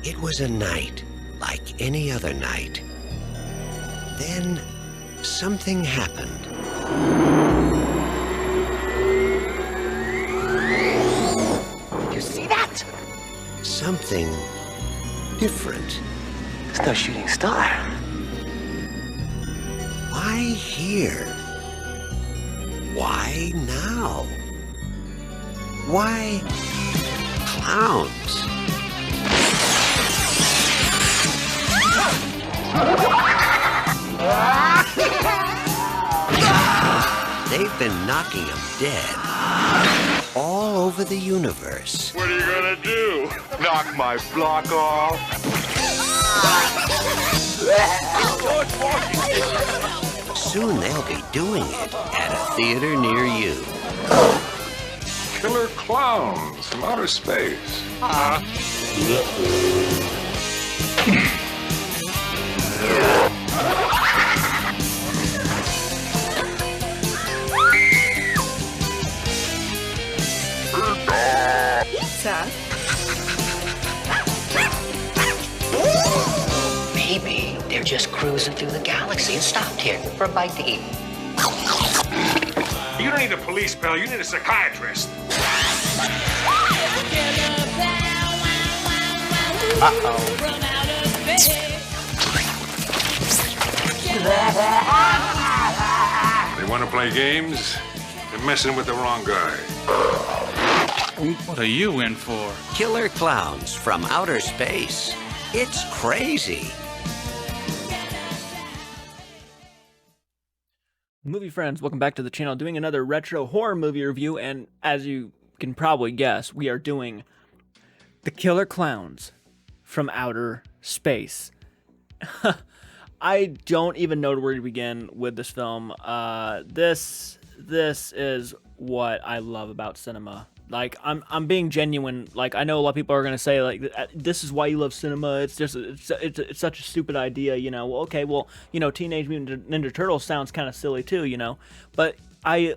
It was a night like any other night. Then something happened. You see that? Something different. It's no shooting star. Why here? Why now? Why clowns? They've been knocking them dead all over the universe. What are you gonna do? Knock my block off? Soon they'll be doing it at a theater near you. Killer clowns from outer space. Pizza? Maybe they're just cruising through the galaxy and stopped here for a bite to eat. You don't need a police pal, you need a psychiatrist. They want to play games? They're messing with the wrong guy. What are you in for? Killer clowns from outer space. It's crazy. Movie friends, welcome back to the channel, doing another retro horror movie review, and as you can probably guess, we are doing The Killer Clowns from Outer Space. I don't even know where to begin with this film. This is what I love about cinema. Like, I'm being genuine. Like, I know a lot of people are gonna say, like, this is why you love cinema. It's just it's such a stupid idea, you know. Well, okay, well, you know, Teenage Mutant Ninja Turtles sounds kind of silly too, you know. But I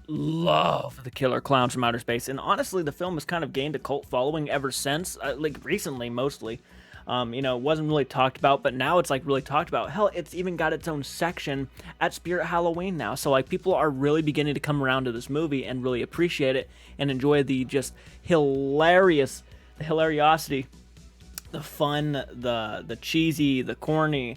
love The Killer Clowns from Outer Space, and honestly, the film has kind of gained a cult following ever since, like recently mostly. You know, it wasn't really talked about, but now it's like really talked about. Hell, it's even got its own section at Spirit Halloween now. So like people are really beginning to come around to this movie and really appreciate it and enjoy the just hilariosity, the fun, the cheesy, the corny,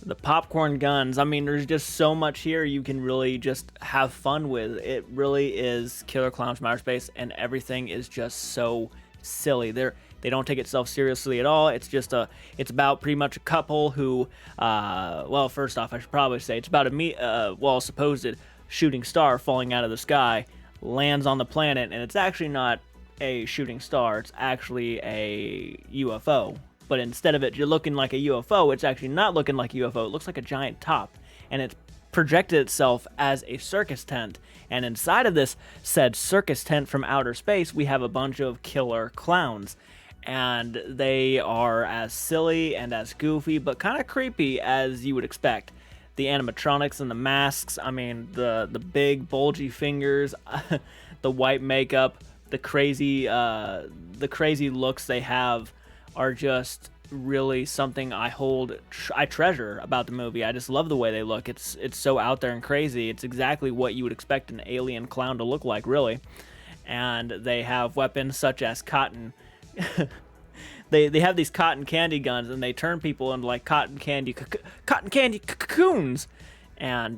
the popcorn guns. I mean, there's just so much here you can really just have fun with. It really is Killer Clowns from Outer Space, and everything is just so silly. They don't take itself seriously at all. It's just it's about pretty much a couple who, well, first off, I should probably say it's about a supposed shooting star falling out of the sky, lands on the planet, and it's actually not a shooting star. It's actually a UFO. But instead of it looking like a UFO, it's actually not looking like a UFO. It looks like a giant top, and it's projected itself as a circus tent. And inside of this said circus tent from outer space, we have a bunch of killer clowns. And they are as silly and as goofy, but kind of creepy as you would expect. The animatronics and the masks, I mean, the big bulgy fingers, the white makeup, the crazy looks they have are just really something I treasure about the movie. I just love the way they look. It's so out there and crazy. It's exactly what you would expect an alien clown to look like, really. And they have weapons such as cotton. They have these cotton candy guns, and they turn people into like cotton candy cocoons, and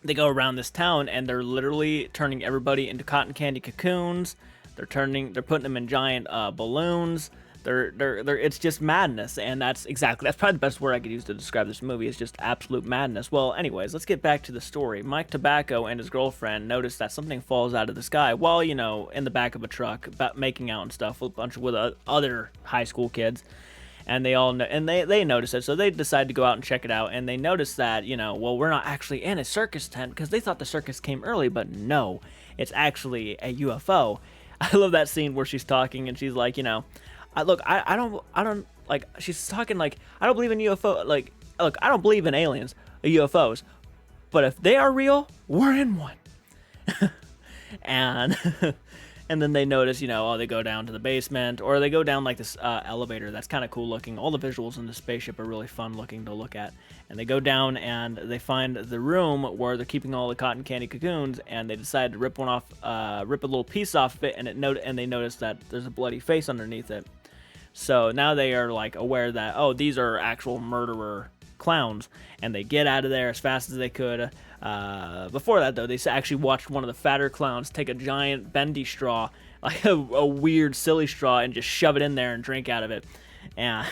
they go around this town, and they're literally turning everybody into cotton candy cocoons. They're putting them in giant balloons. It's just madness, and that's probably the best word I could use to describe this movie. It's just absolute madness. Well, anyways, let's get back to the story. Mike Tobacco and his girlfriend notice that something falls out of the sky while, you know, in the back of a truck, about making out and stuff with other high school kids, and they notice it, so they decide to go out and check it out, and they notice that, you know, well, we're not actually in a circus tent because they thought the circus came early, but no, it's actually a UFO. I love that scene where she's talking and she's like, you know, I don't like, she's talking like, I don't believe in UFO, like, look, I don't believe in aliens, UFOs, but if they are real, we're in one. and And then they notice, they go down to the basement, or they go down like this elevator that's kind of cool looking. All the visuals in the spaceship are really fun looking to look at. And they go down and they find the room where they're keeping all the cotton candy cocoons, and they decide to rip one off, rip a little piece off of it, and they notice that there's a bloody face underneath it. So now they are like aware that, oh, these are actual murderer clowns, and they get out of there as fast as they could. Before that, though, they actually watched one of the fatter clowns take a giant bendy straw, like a weird, silly straw, and just shove it in there and drink out of it. And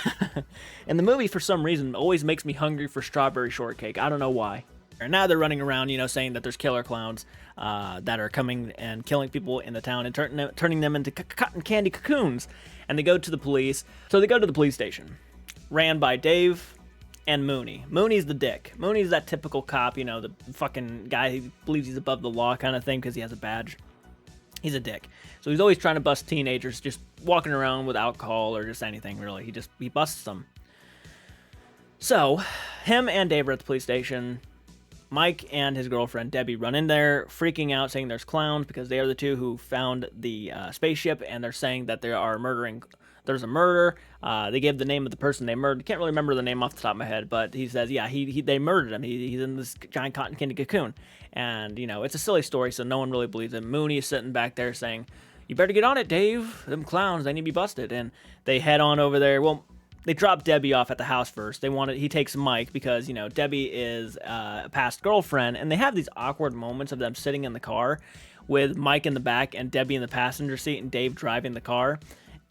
and the movie, for some reason, always makes me hungry for strawberry shortcake. I don't know why. And now they're running around, saying that there's killer clowns that are coming and killing people in the town and turning them into cotton candy cocoons. And they go to the police. So they go to the police station, ran by Dave and Mooney. Mooney's the dick. Mooney's that typical cop, the fucking guy who believes he's above the law kind of thing because he has a badge. He's a dick. So he's always trying to bust teenagers just walking around with alcohol or just anything, really. He busts them. So, him and Dave are at the police station. Mike and his girlfriend, Debbie, run in there, freaking out, saying there's clowns because they are the two who found the spaceship, and they're saying that there's a murder. They gave the name of the person they murdered. Can't really remember the name off the top of my head, but he says, yeah, they murdered him. He's in this giant cotton candy cocoon. And, it's a silly story, so no one really believes it. Mooney is sitting back there saying, you better get on it, Dave. Them clowns, they need to be busted. And they head on over there. Well, they drop Debbie off at the house first. He takes Mike because, Debbie is a past girlfriend, and they have these awkward moments of them sitting in the car with Mike in the back and Debbie in the passenger seat and Dave driving the car,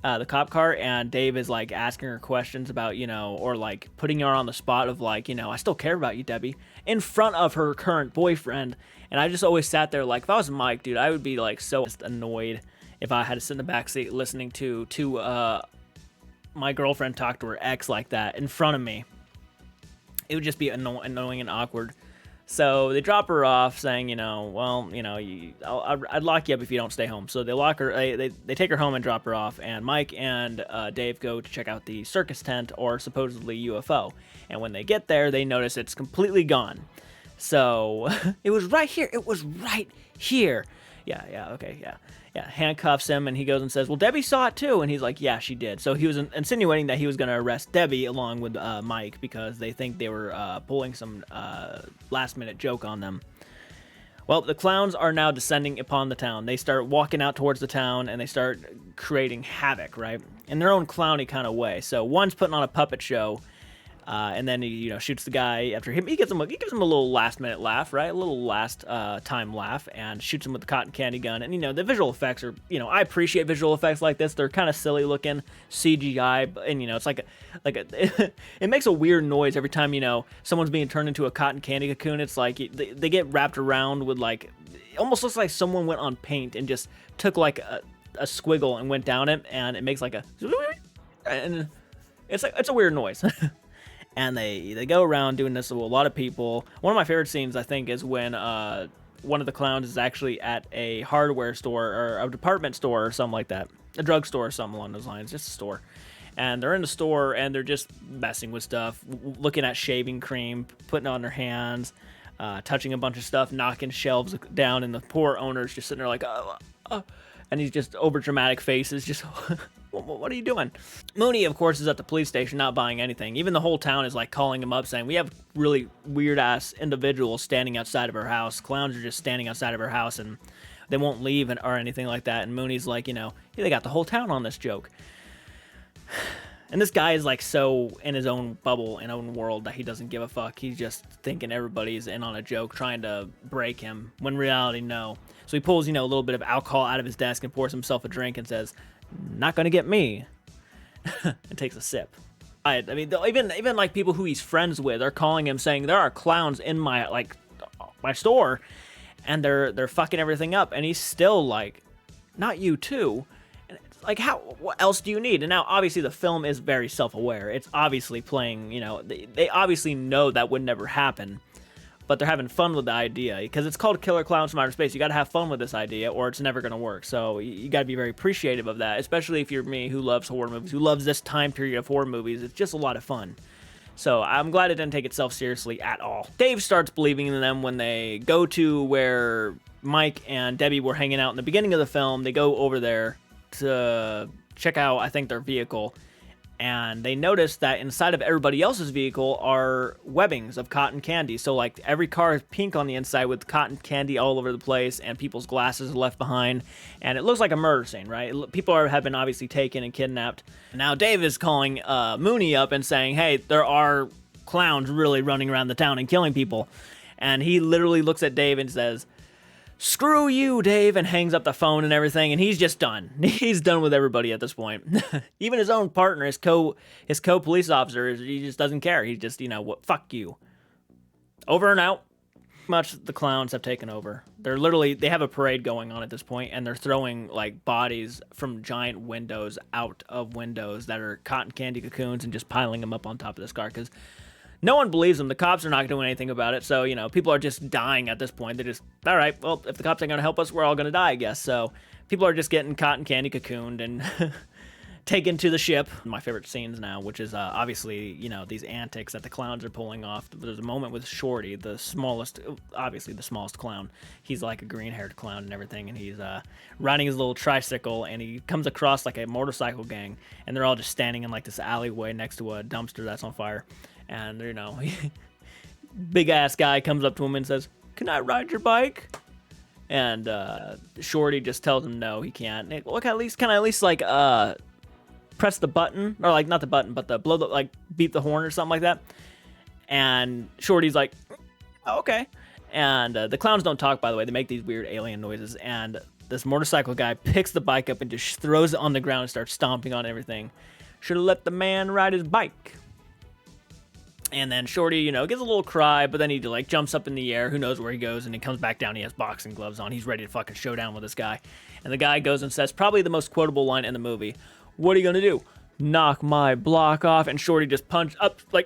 the cop car, and Dave is like asking her questions about, or like putting her on the spot of like, I still care about you, Debbie, in front of her current boyfriend. And I just always sat there like, if I was Mike, dude, I would be like so annoyed if I had to sit in the back seat listening to my girlfriend talk to her ex like that in front of me. It would just be annoying and awkward. So they drop her off saying, I'd lock you up if you don't stay home. So they lock her, they take her home and drop her off. And Mike and Dave go to check out the circus tent, or supposedly UFO. And when they get there, they notice it's completely gone. So it was right here. It was right here. Yeah, okay, yeah. Handcuffs him, and he goes and says, well, Debbie saw it too. And he's like, yeah, she did. So he was insinuating that he was going to arrest Debbie along with Mike because they think they were pulling some last-minute joke on them. Well, the clowns are now descending upon the town. They start walking out towards the town, and they start creating havoc, right? In their own clowny kind of way. So one's putting on a puppet show, and then he, shoots the guy after him. He gives him a little last-minute laugh, right? A little last-time laugh, and shoots him with the cotton candy gun. And, the visual effects are, I appreciate visual effects like this. They're kind of silly-looking CGI, and, it's like it makes a weird noise every time, someone's being turned into a cotton candy cocoon. It's like they get wrapped around with, like, it almost looks like someone went on paint and just took, like, a squiggle and went down it, and it makes, like, and it's a weird noise. And they go around doing this with a lot of people. One of my favorite scenes, I think, is when one of the clowns is actually at a hardware store or a department store or something like that. A drugstore or something along those lines, just a store. And they're in the store, and they're just messing with stuff, looking at shaving cream, putting it on their hands, touching a bunch of stuff, knocking shelves down, and the poor owner's just sitting there like, and he's just over-dramatic faces, just... What are you doing? Mooney, of course, is at the police station not buying anything. Even the whole town is like calling him up saying, we have really weird-ass individuals standing outside of our house. Clowns are just standing outside of our house, and they won't leave or anything like that. And Mooney's like, they got the whole town on this joke. And this guy is like so in his own bubble and own world that he doesn't give a fuck. He's just thinking everybody's in on a joke, trying to break him, when in reality, no. So he pulls, a little bit of alcohol out of his desk and pours himself a drink and says, not gonna get me. And takes a sip. I mean, even like people who he's friends with are calling him saying there are clowns in my store, and they're fucking everything up, and he's still like, not you too. And it's like, what else do you need? And now obviously the film is very self-aware. It's obviously playing, they obviously know that would never happen. But they're having fun with the idea, because it's called Killer Clowns from Outer Space. You got to have fun with this idea, or it's never going to work. So you got to be very appreciative of that, especially if you're me, who loves horror movies, who loves this time period of horror movies. It's just a lot of fun. So I'm glad it didn't take itself seriously at all. Dave starts believing in them when they go to where Mike and Debbie were hanging out in the beginning of the film. They go over there to check out, I think, their vehicle. And they notice that inside of everybody else's vehicle are webbings of cotton candy. So, like, every car is pink on the inside with cotton candy all over the place, and people's glasses are left behind. And it looks like a murder scene, right? People have been obviously taken and kidnapped. Now, Dave is calling Mooney up and saying, hey, there are clowns really running around the town and killing people. And he literally looks at Dave and says, screw you, Dave, and hangs up the phone and everything, and he's just done. He's done with everybody at this point. Even his own partner, his co-police officer, he just doesn't care. He just, fuck you. Over and out. Much the clowns have taken over. They have a parade going on at this point, and they're throwing, like, bodies from giant windows out of windows that are cotton candy cocoons and just piling them up on top of this car, because no one believes them. The cops are not doing anything about it. So, people are just dying at this point. They're just, all right, well, if the cops ain't going to help us, we're all going to die, I guess. So people are just getting cotton candy cocooned and taken to the ship. My favorite scenes now, which is obviously, these antics that the clowns are pulling off. There's a moment with Shorty, obviously the smallest clown. He's like a green-haired clown and everything, and he's riding his little tricycle, and he comes across like a motorcycle gang, and they're all just standing in like this alleyway next to a dumpster that's on fire. And, big ass guy comes up to him and says, can I ride your bike? And Shorty just tells him no, he can't. Look, can I at least like press the button, or like not the button, but beat the horn or something like that. And Shorty's like, oh, okay. And the clowns don't talk, by the way. They make these weird alien noises. And this motorcycle guy picks the bike up and just throws it on the ground and starts stomping on everything. Should have let the man ride his bike. And then Shorty, gives a little cry, but then he like jumps up in the air. Who knows where he goes? And he comes back down. He has boxing gloves on. He's ready to fucking show down with this guy. And the guy goes and says probably the most quotable line in the movie. What are you going to do? Knock my block off? And Shorty just uppercuts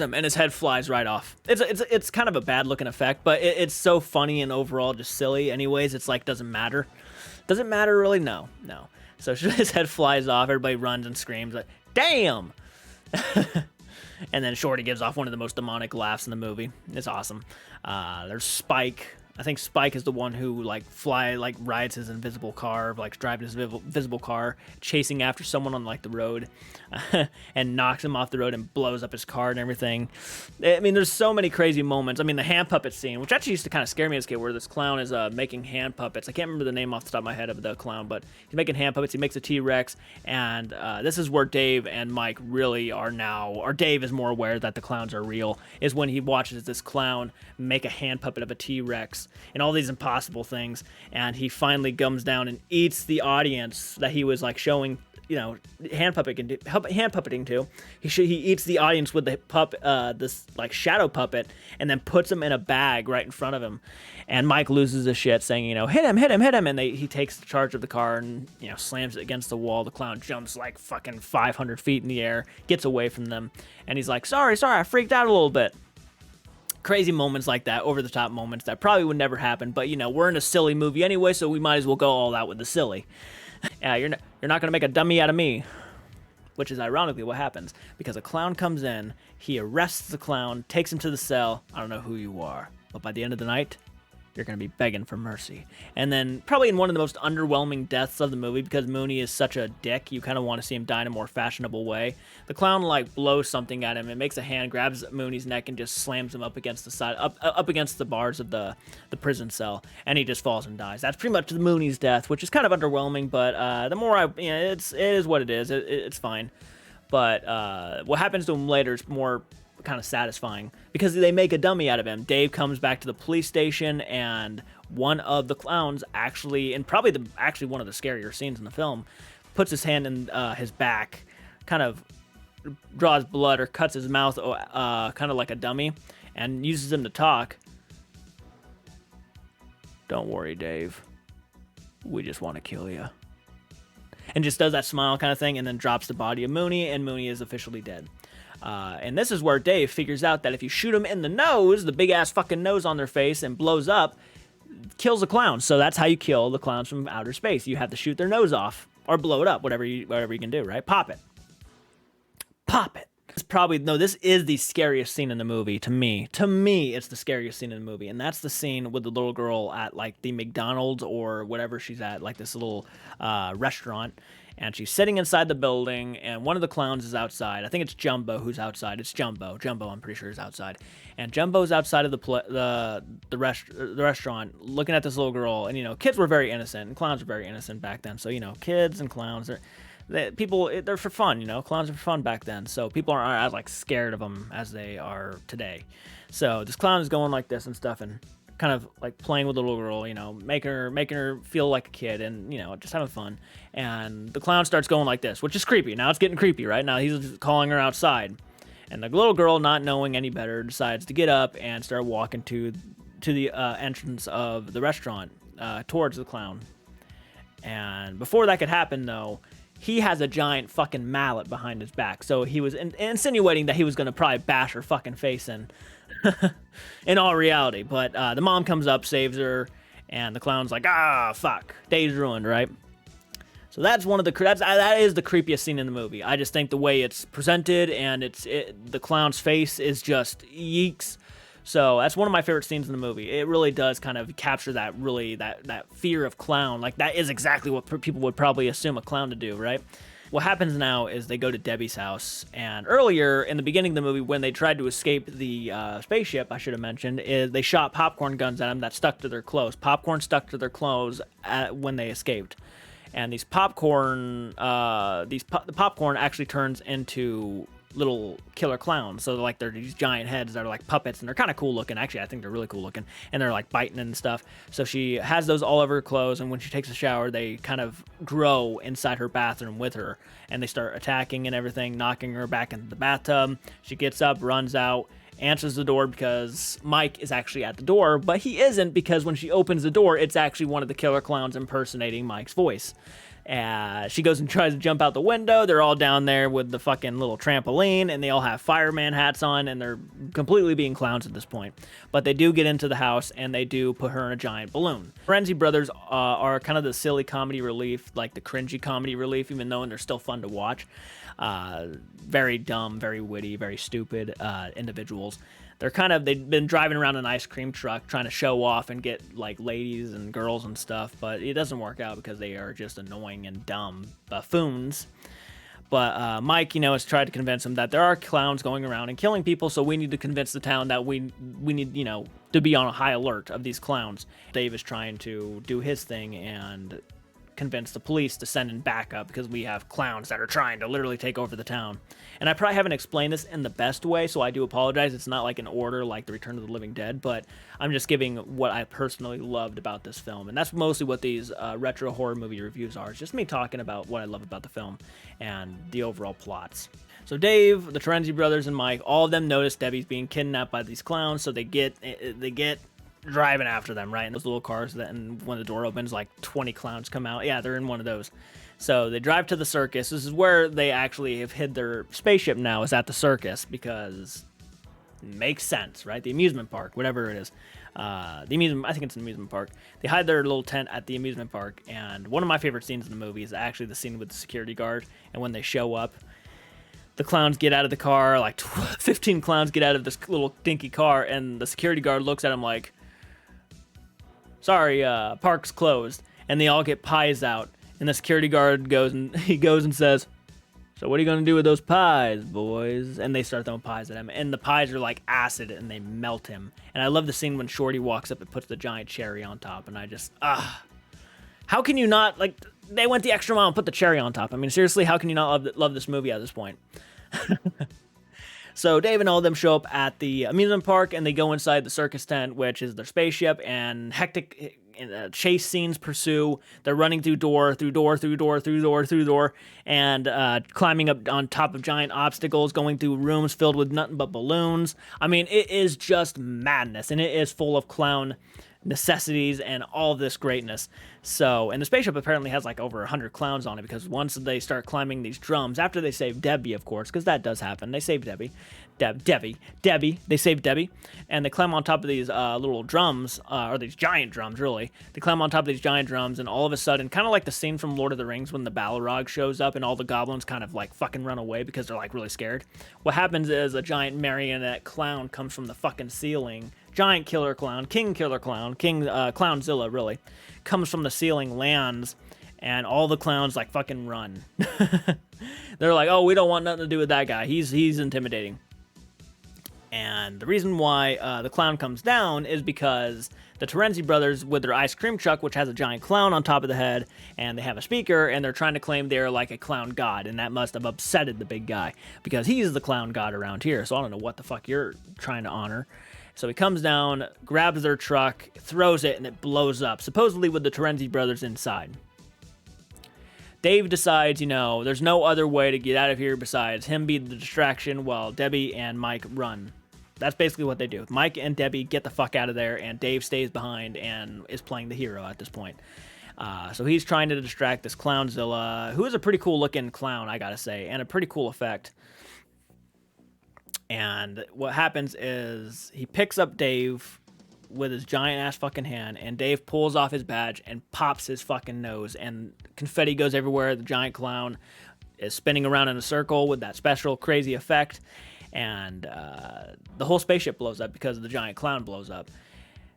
him, and his head flies right off. It's kind of a bad looking effect, but it's so funny and overall just silly. Anyways, it's like, doesn't matter. Does it matter really? No. So his head flies off. Everybody runs and screams like, damn! And then Shorty gives off one of the most demonic laughs in the movie. It's awesome. There's Spike. I think Spike is the one who rides his invisible car, driving his invisible car, chasing after someone on the road, and knocks him off the road and blows up his car and everything. I mean, there's so many crazy moments. I mean, the hand puppet scene, which actually used to kind of scare me as a kid, where this clown is making hand puppets. I can't remember the name off the top of my head of the clown, but he's making hand puppets. He makes a T-Rex, and this is where Dave and Mike really are now, or Dave is more aware that the clowns are real, is when he watches this clown make a hand puppet of a T-Rex and all these impossible things, and he finally comes down and eats the audience that he was showing hand puppeting to. He eats the audience with the this shadow puppet, and then puts him in a bag right in front of him. And Mike loses his shit, saying, hit him, and he takes charge of the car and slams it against the wall. The clown jumps fucking 500 feet in the air, gets away from them, and he's like, sorry, I freaked out a little bit. Crazy moments like that, over-the-top moments that probably would never happen, but we're in a silly movie anyway, so we might as well go all out with the silly. You're not gonna make a dummy out of me, which is ironically what happens, because a clown comes in, he arrests the clown, takes him to the cell. I don't know who you are, but by the end of the night, you're going to be begging for mercy. And then probably in one of the most underwhelming deaths of the movie, because Mooney is such a dick, you kind of want to see him die in a more fashionable way. The clown blows something at him and makes a hand, grabs Mooney's neck and just slams him up against the side, up against the bars of the prison cell, and he just falls and dies. That's pretty much the Mooney's death, which is kind of underwhelming, but the more it is what it is. It's fine. But what happens to him later is more kind of satisfying, because they make a dummy out of him. Dave comes back to the police station, and one of the clowns actually, and probably one of the scarier scenes in the film, puts his hand in his back, kind of draws blood or cuts his mouth, kind of like a dummy, and uses him to talk. Don't worry, Dave. We just want to kill you. And just does that smile kind of thing, and then drops the body of Mooney, and Mooney is officially dead. And this is where Dave figures out that if you shoot him in the nose, the big-ass fucking nose on their face, and blows up, kills the clowns. So that's how you kill the clowns from outer space. You have to shoot their nose off, or blow it up, whatever you can do, right? Pop it. this is the scariest scene in the movie to me. To me, it's the scariest scene in the movie, and that's the scene with the little girl at like the McDonald's or whatever she's at, like this little restaurant, and she's sitting inside the building, and one of the clowns is outside. I think it's Jumbo who's outside. It's Jumbo. Jumbo, I'm pretty sure, is outside, and Jumbo's outside of the restaurant looking at this little girl. And kids were very innocent, and clowns were very innocent back then. So kids and clowns they're for fun. Clowns are for fun back then. So people aren't as like scared of them as they are today. So this clown is going like this and stuff, and kind of like playing with the little girl, making her feel like a kid, and just having fun. And the clown starts going like this, which is creepy. Now it's getting creepy, right? Now he's calling her outside, and the little girl, not knowing any better, decides to get up and start walking to the entrance of the restaurant towards the clown. And before that could happen, though, he has a giant fucking mallet behind his back, so he was insinuating that he was gonna probably bash her fucking face in. In all reality, but the mom comes up, saves her, and the clown's like, fuck, day's ruined, right? So that's that is the creepiest scene in the movie. I just think the way it's presented, and the clown's face is just yeeks. So that's one of my favorite scenes in the movie. It really does kind of capture that fear of clown. Like, that is exactly what people would probably assume a clown to do, right? What happens now is they go to Debbie's house, and earlier in the beginning of the movie, when they tried to escape the spaceship, I should have mentioned, is they shot popcorn guns at them that stuck to their clothes. Popcorn stuck to their clothes when they escaped, and the popcorn actually turns into little killer clowns. So they're these giant heads that are like puppets, and they're kind of cool looking. Actually, I think they're really cool looking, and they're like biting and stuff. So she has those all over her clothes, and when she takes a shower, they kind of grow inside her bathroom with her, and they start attacking and everything, knocking her back into the bathtub. She gets up, runs out, answers the door because Mike is actually at the door, but he isn't, because when she opens the door, it's actually one of the killer clowns impersonating Mike's voice. She goes and tries to jump out the window. They're all down there with the fucking little trampoline, and they all have fireman hats on, and they're completely being clowns at this point. But they do get into the house, and they do put her in a giant balloon. Frenzy Brothers are kind of the silly comedy relief, like the cringy comedy relief, even though they're still fun to watch. Very dumb, very witty, very stupid individuals. They've been driving around an ice cream truck trying to show off and get like ladies and girls and stuff, but it doesn't work out because they are just annoying and dumb buffoons. But Mike, has tried to convince them that there are clowns going around and killing people, so we need to convince the town that we need, to be on a high alert of these clowns. Dave is trying to do his thing and convince the police to send in backup because we have clowns that are trying to literally take over the town. And I probably haven't explained this in the best way, so I do apologize. It's not like an order like The Return of the Living Dead, but I'm just giving what I personally loved about this film. And that's mostly what these retro horror movie reviews are. It's just me talking about what I love about the film and the overall plots. So Dave, the Terenzi brothers, and Mike, all of them notice Debbie's being kidnapped by these clowns, so they get driving after them, right? And those little cars and when the door opens, like 20 clowns come out. Yeah, they're in one of those. So they drive to the circus. This is where they actually have hid their spaceship now, is at the circus, because it makes sense, right? The amusement park, whatever it is. I think it's an amusement park. They hide their little tent at the amusement park, and one of my favorite scenes in the movie is actually the scene with the security guard, and when they show up, the clowns get out of the car, like 15 clowns get out of this little dinky car, and the security guard looks at him like, sorry, park's closed. And they all get pies out. And the security guard goes and says, so what are you going to do with those pies, boys? And they start throwing pies at him. And the pies are like acid, and they melt him. And I love the scene when Shorty walks up and puts the giant cherry on top. And I just, how can you not, like, they went the extra mile and put the cherry on top. I mean, seriously, how can you not love this movie at this point? So Dave and all of them show up at the amusement park, and they go inside the circus tent, which is their spaceship, and hectic chase scenes pursue. They're running through door, and climbing up on top of giant obstacles, going through rooms filled with nothing but balloons. I mean, it is just madness, and it is full of clown necessities and all this greatness. So, and the spaceship apparently has like over 100 clowns on it, because once they start climbing these drums, after they save Debbie, of course, because that does happen, they save Debbie, they save Debbie, and they climb on top of these little drums, or these giant drums, really. They climb on top of these giant drums, and all of a sudden, kind of like the scene from Lord of the Rings when the Balrog shows up and all the goblins kind of like fucking run away because they're like really scared. What happens is a giant marionette clown comes from the fucking ceiling. Giant killer clown, King Killer Clown, King Clownzilla, really, comes from the ceiling, lands, and all the clowns like fucking run. They're like, oh, we don't want nothing to do with that guy. He's intimidating. And the reason why the clown comes down is because the Terenzi brothers, with their ice cream truck, which has a giant clown on top of the head, and they have a speaker, and they're trying to claim they're like a clown god, and that must have upsetted the big guy, because he's the clown god around here, so I don't know what the fuck you're trying to honor. So he comes down, grabs their truck, throws it, and it blows up, supposedly with the Terenzi brothers inside. Dave decides, there's no other way to get out of here besides him be the distraction while Debbie and Mike run. That's basically what they do. Mike and Debbie get the fuck out of there, and Dave stays behind and is playing the hero at this point. So he's trying to distract this Clownzilla, who is a pretty cool looking clown, I gotta say, and a pretty cool effect. And what happens is he picks up Dave with his giant ass fucking hand, and Dave pulls off his badge and pops his fucking nose, and confetti goes everywhere. The giant clown is spinning around in a circle with that special crazy effect, and the whole spaceship blows up because the giant clown blows up.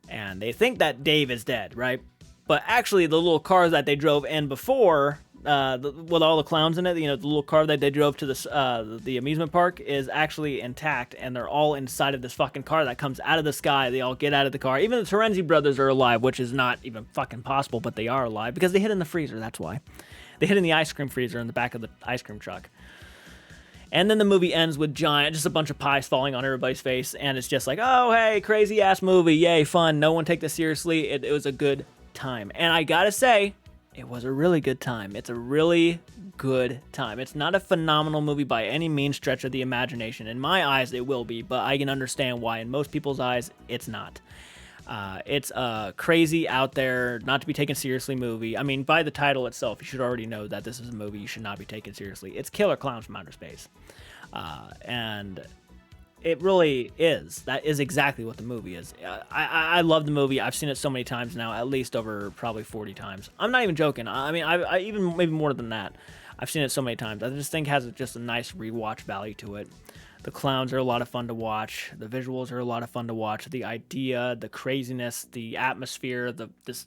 And they think that Dave is dead, right? But actually, the little car that they drove in before, with all the clowns in it, the little car that they drove to the amusement park is actually intact, and they're all inside of this fucking car that comes out of the sky. They all get out of the car. Even the Terenzi brothers are alive, which is not even fucking possible, but they are alive because they hid in the freezer. That's why. They hid in the ice cream freezer in the back of the ice cream truck. And then the movie ends with just a bunch of pies falling on everybody's face, and it's just like, oh, hey, crazy ass movie, yay, fun. No one take this seriously. It was a good time, and I gotta say, it was a really good time. It's a really good time. It's not a phenomenal movie by any means stretch of the imagination. In my eyes, it will be, but I can understand why in most people's eyes, it's not. It's a crazy, out there, not to be taken seriously movie. I mean, by the title itself, you should already know that this is a movie you should not be taken seriously. It's Killer Klowns from Outer Space. And it really is. That is exactly what the movie is. I love the movie. I've seen it so many times now, at least over probably 40 times. I'm not even joking. I mean, I even maybe more than that. I've seen it so many times. I just think it has just a nice rewatch value to it. The clowns are a lot of fun to watch. The visuals are a lot of fun to watch. The idea, the craziness, the atmosphere, this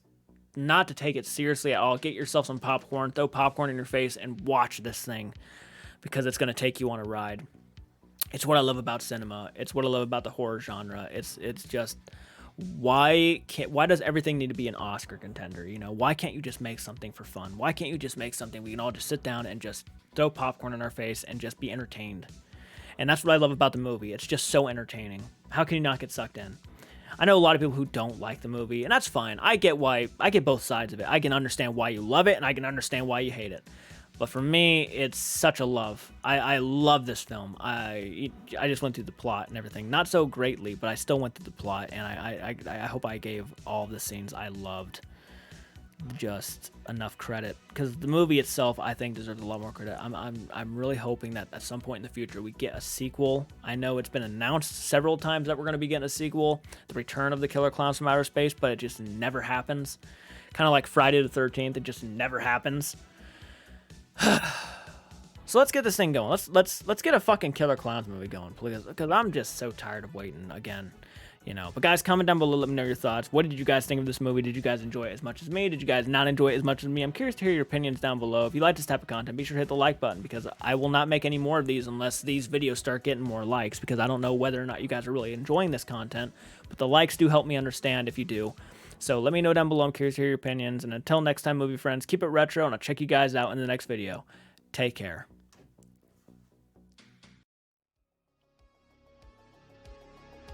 not to take it seriously at all. Get yourself some popcorn, throw popcorn in your face, and watch this thing, because it's going to take you on a ride. It's what I love about cinema. It's what I love about the horror genre. It's just, why does everything need to be an Oscar contender? Why can't you just make something for fun? Why can't you just make something we can all just sit down and just throw popcorn in our face and just be entertained? And that's what I love about the movie. It's just so entertaining. How can you not get sucked in? I know a lot of people who don't like the movie, and that's fine. I get both sides of it. I can understand why you love it, and I can understand why you hate it. But for me, it's such a love. I love this film. I just went through the plot and everything. Not so greatly, but I still went through the plot, and I hope I gave all of the scenes I loved just enough credit, because the movie itself, I think, deserves a lot more credit. I'm really hoping that at some point in the future we get a sequel. I know it's been announced several times that we're going to be getting a sequel, The Return of the Killer Klowns from Outer Space, but it just never happens. Kind of like Friday the 13th, it just never happens. So let's get this thing going. Let's get a fucking Killer Klowns movie going, please, because I'm just so tired of waiting again. But guys, comment down below, let me know your thoughts. What did you guys think of this movie? Did you guys enjoy it as much as me? Did you guys not enjoy it as much as me? I'm curious to hear your opinions down below. If you like this type of content, be sure to hit the like button, because I will not make any more of these unless these videos start getting more likes, because I don't know whether or not you guys are really enjoying this content, but the likes do help me understand if you do. So let me know down below. I'm curious to hear your opinions, and until next time, movie friends, keep it retro, and I'll check you guys out in the next video. Take care.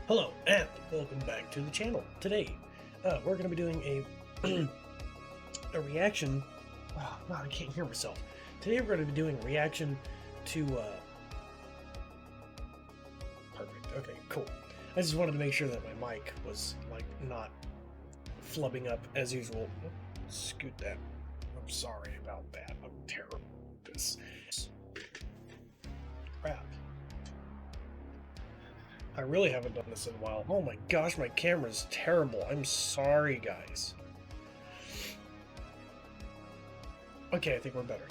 Hello, and welcome back to the channel. Today, we're going to be doing a reaction. Oh, God, I can't hear myself. Today, we're going to be doing a reaction to. Perfect. Okay, cool. I just wanted to make sure that my mic was like not flubbing up as usual. Scoot that. I'm sorry about that. I'm terrible at this. Crap. I really haven't done this in a while. Oh my gosh, my camera's terrible. I'm sorry, guys. Okay, I think we're better.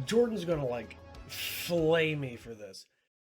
Jordan's gonna, like, flay me for this.